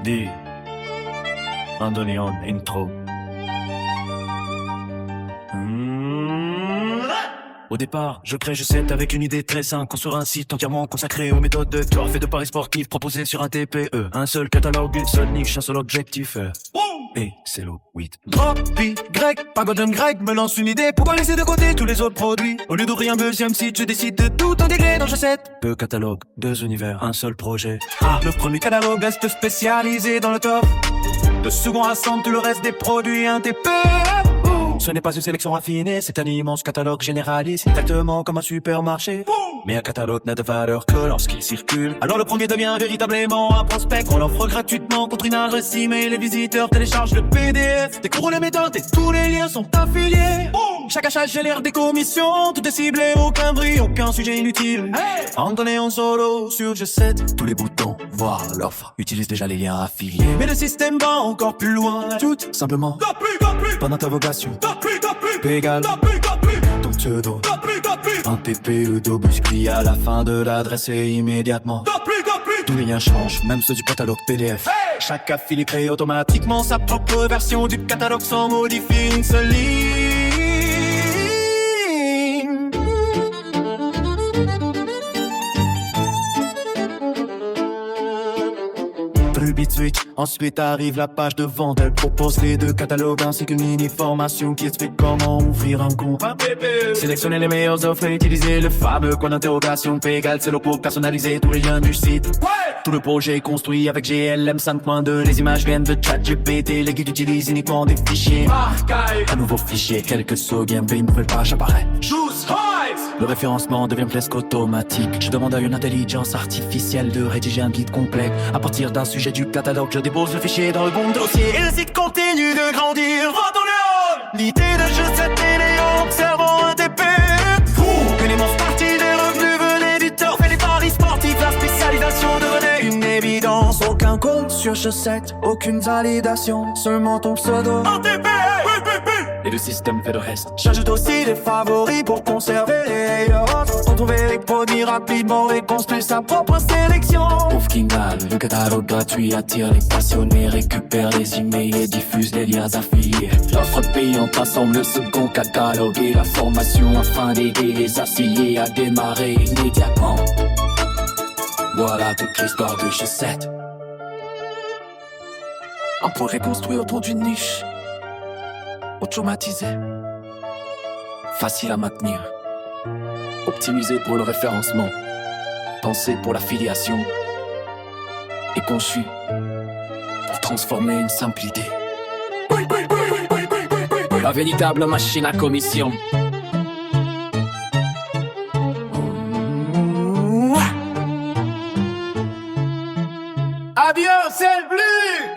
dit Andonion intro. Au départ, je crée G7 avec une idée très simple. Construire un site entièrement consacré aux méthodes de Thor, fait de paris sportifs proposés sur un TPE. Un seul catalogue, une seule niche, un seul objectif. Et c'est l'eau 8. Drop, Y, pagodum grec, me lance une idée. Pourquoi laisser de côté tous les autres produits? Au lieu d'ouvrir un deuxième site, je décide de tout intégrer dans G7. Peu catalogue, deux univers, un seul projet. Le premier catalogue reste spécialisé dans le top. De second rassemble tout le reste des produits, un TPE. Ce n'est pas une sélection raffinée, c'est un immense catalogue généraliste, exactement comme un supermarché. Mais un catalogue n'a de valeur que lorsqu'il circule. Alors le premier devient véritablement un prospect qu'on l'offre gratuitement contre une adresse email. Les visiteurs téléchargent le PDF, découvrent les méthodes et tous les liens sont affiliés. Chaque achat génère des commissions, tout est ciblé, aucun bruit, aucun sujet inutile. Andonné en solo sur G7, tous les boutons, voir l'offre, utilisent déjà les liens affiliés. Mais le système va encore plus loin, tout simplement. Pas d'interrogation. P égale ton pseudo. Un TPE d'obuscrit à la fin de l'adresse et immédiatement tous les liens changent, même ceux du catalogue PDF. Chaque affilié crée automatiquement sa propre version du catalogue sans modifier une seule ligne. Le bit switch, ensuite arrive la page de vente. Elle propose les deux catalogues ainsi qu'une mini-formation qui explique comment ouvrir un compte. Sélectionnez les meilleures offres et utilisez le fameux point d'interrogation. P égale c'est l'eau pour personnaliser tous les liens du site. Tout le projet est construit avec GLM 5.2. Les images viennent de ChatGPT. Les guides utilisent uniquement des fichiers. Un nouveau fichier, quelques sauts gameplay, une nouvelle page apparaît. Le référencement devient presque automatique. Je demande à une intelligence artificielle de rédiger un guide complet. À partir d'un sujet du catalogue, je dépose le fichier dans le bon dossier. Et le site continue de grandir. L'idée de G7 est née en observant un TPE. Une immense partie des revenus venait du turf et les paris sportifs. La spécialisation devenait une évidence. Aucun compte sur G7, aucune validation, seulement ton pseudo. Un TPE. Et le système fait le reste. J'ajoute aussi des favoris pour conserver les meilleurs. Retrouver les produits rapidement et construire sa propre sélection. Au final, le catalogue gratuit attire les passionnés, récupère les emails et diffuse les liens affiliés. L'offre payante rassemble le second catalogue et la formation afin d'aider les affiliés à démarrer immédiatement. Voilà toute l'histoire de G7. On pourrait construire autour d'une niche. Automatisé, facile à maintenir, optimisé pour le référencement, pensé pour l'affiliation et conçu pour transformer une simple idée. La véritable machine à commission. Adieu, c'est le bleu.